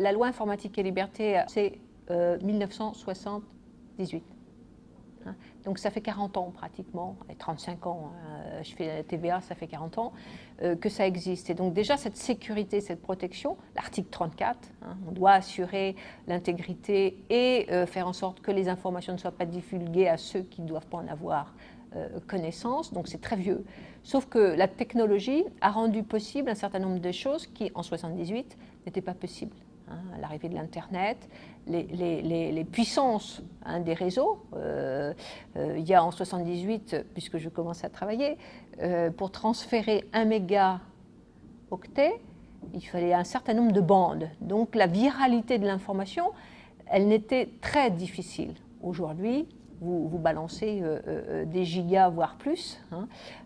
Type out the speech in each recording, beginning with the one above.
la loi informatique et liberté, c'est 1978. Donc ça fait 40 ans pratiquement, et 35 ans, je fais la TVA, ça fait 40 ans, que ça existe. Et donc déjà cette sécurité, cette protection, l'article 34, on doit assurer l'intégrité et faire en sorte que les informations ne soient pas divulguées à ceux qui ne doivent pas en avoir connaissance, donc c'est très vieux. Sauf que la technologie a rendu possible un certain nombre de choses qui, en 78, n'étaient pas possibles. L'arrivée de l'Internet, les puissances des réseaux. Il y a en 78, puisque je commence à travailler, pour transférer 1 mégaoctet, il fallait un certain nombre de bandes. Donc la viralité de l'information, elle n'était très difficile. Aujourd'hui, vous balancez des gigas, voire plus,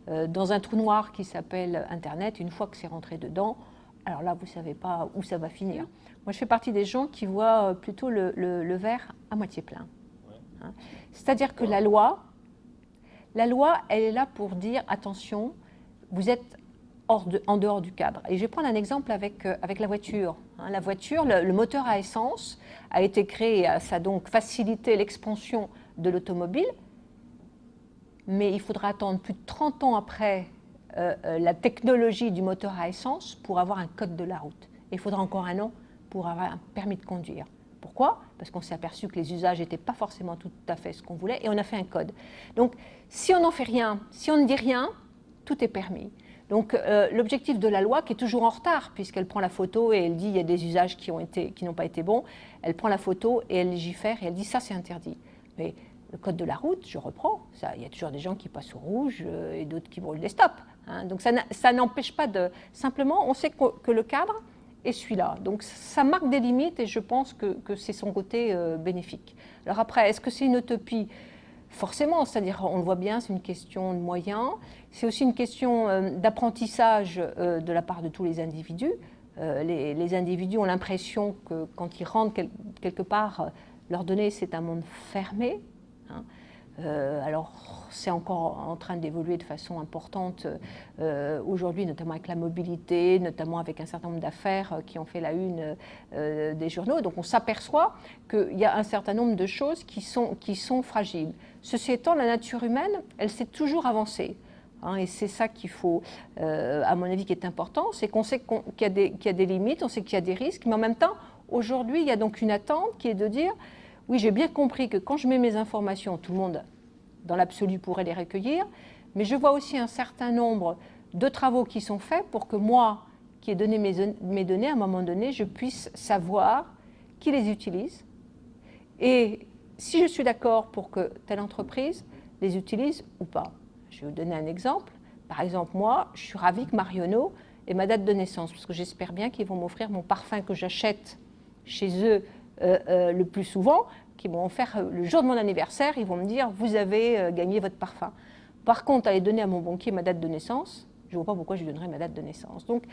dans un trou noir qui s'appelle Internet. Une fois que c'est rentré dedans, alors là, vous ne savez pas où ça va finir. Moi, je fais partie des gens qui voient plutôt le verre à moitié plein. C'est-à-dire que la loi, elle est là pour dire, attention, vous êtes en dehors du cadre. Et je vais prendre un exemple avec la voiture. La voiture, le moteur à essence a été créé, ça a donc facilité l'expansion de l'automobile, mais il faudra attendre plus de 30 ans après la technologie du moteur à essence pour avoir un code de la route. Et il faudra encore un an pour avoir un permis de conduire. Pourquoi ? Parce qu'on s'est aperçu que les usages n'étaient pas forcément tout à fait ce qu'on voulait et on a fait un code. Donc, si on n'en fait rien, si on ne dit rien, tout est permis. Donc, l'objectif de la loi, qui est toujours en retard, puisqu'elle prend la photo et elle dit il y a des usages qui n'ont pas été bons, elle prend la photo et elle légifère et elle dit ça c'est interdit. Mais le code de la route, je reprends, il y a toujours des gens qui passent au rouge et d'autres qui brûlent des stops. Donc ça n'empêche pas de... Simplement, on sait que le cadre est celui-là. Donc ça marque des limites et je pense que c'est son côté bénéfique. Alors après, est-ce que c'est une utopie ? Forcément, c'est-à-dire, on le voit bien, c'est une question de moyens. C'est aussi une question d'apprentissage de la part de tous les individus. Les individus ont l'impression que quand ils rentrent quelque part, leur donner, c'est un monde fermé. Alors, c'est encore en train d'évoluer de façon importante aujourd'hui, notamment avec la mobilité, notamment avec un certain nombre d'affaires qui ont fait la une des journaux. Donc, on s'aperçoit qu'il y a un certain nombre de choses qui sont fragiles. Ceci étant, la nature humaine, elle s'est toujours avancée. Et c'est ça qu'il faut, à mon avis, qui est important, c'est qu'on sait qu'il y a des limites, on sait qu'il y a des risques, mais en même temps, aujourd'hui, il y a donc une attente qui est de dire oui, j'ai bien compris que quand je mets mes informations, tout le monde, dans l'absolu, pourrait les recueillir, mais je vois aussi un certain nombre de travaux qui sont faits pour que moi, qui ai donné mes données, à un moment donné, je puisse savoir qui les utilise. Et si je suis d'accord pour que telle entreprise les utilise ou pas. Je vais vous donner un exemple. Par exemple, moi, je suis ravie que Marionneau ait ma date de naissance, parce que j'espère bien qu'ils vont m'offrir mon parfum que j'achète chez eux le plus souvent, qui vont faire le jour de mon anniversaire, ils vont me dire vous avez gagné votre parfum. Par contre, aller donner à mon banquier ma date de naissance, je ne vois pas pourquoi je lui donnerais ma date de naissance. Donc,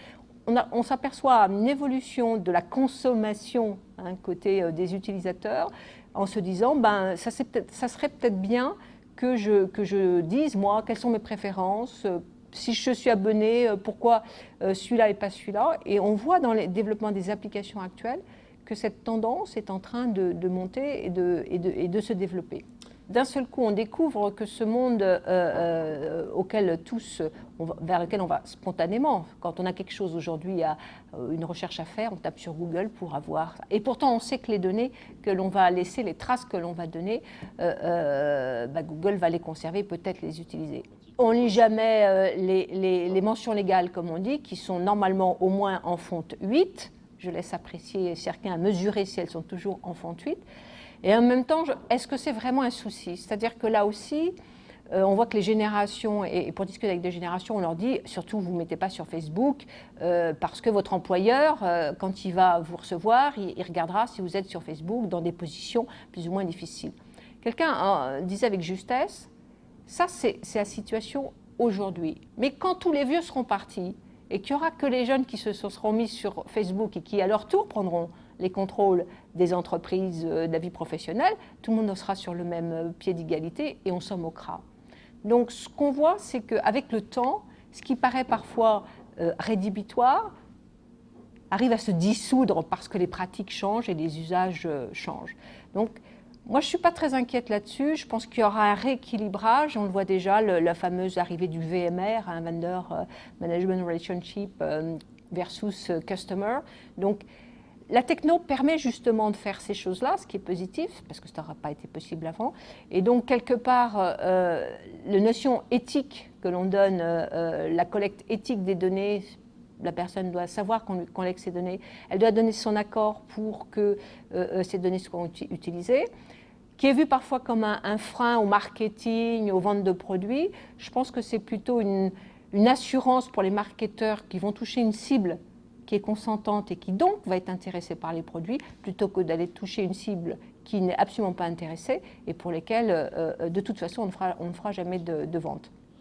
on s'aperçoit une évolution de la consommation côté des utilisateurs, en se disant ça serait peut-être bien que je dise moi quelles sont mes préférences. Si je suis abonné, pourquoi celui-là et pas celui-là. Et on voit dans le développement des applications actuelles que cette tendance est en train de monter et de se développer. D'un seul coup, on découvre que ce monde vers lequel on va spontanément, quand on a quelque chose aujourd'hui, une recherche à faire, on tape sur Google pour avoir... Et pourtant, on sait que les données que l'on va laisser, les traces que l'on va donner, Google va les conserver, peut-être les utiliser. On ne lit jamais les mentions légales, comme on dit, qui sont normalement au moins en fonte 8. Je laisse apprécier certains à mesurer si elles sont toujours en fonte 8. Et en même temps, est-ce que c'est vraiment un souci ? C'est-à-dire que là aussi, on voit que les générations, et pour discuter avec des générations, on leur dit, surtout vous ne mettez pas sur Facebook, parce que votre employeur, quand il va vous recevoir, il regardera si vous êtes sur Facebook dans des positions plus ou moins difficiles. Quelqu'un disait avec justesse, ça c'est la situation aujourd'hui. Mais quand tous les vieux seront partis, et qu'il n'y aura que les jeunes qui se seront mis sur Facebook et qui, à leur tour, prendront les contrôles des entreprises, de la vie professionnelle, tout le monde sera sur le même pied d'égalité et on s'en moquera. Donc, ce qu'on voit, c'est qu'avec le temps, ce qui paraît parfois rédhibitoire arrive à se dissoudre parce que les pratiques changent et les usages changent. Donc, moi, je ne suis pas très inquiète là-dessus. Je pense qu'il y aura un rééquilibrage. On le voit déjà, la fameuse arrivée du VMR, un Vendor Management Relationship versus Customer. Donc, la techno permet justement de faire ces choses-là, ce qui est positif, parce que ça n'aura pas été possible avant. Et donc, quelque part, la notion éthique que l'on donne, la collecte éthique des données, la personne doit savoir qu'on collecte ces données, elle doit donner son accord pour que ces données soient utilisées, qui est vu parfois comme un frein au marketing, aux ventes de produits. Je pense que c'est plutôt une assurance pour les marketeurs qui vont toucher une cible qui est consentante et qui donc va être intéressée par les produits, plutôt que d'aller toucher une cible qui n'est absolument pas intéressée et pour lesquelles, de toute façon, on ne fera jamais de vente.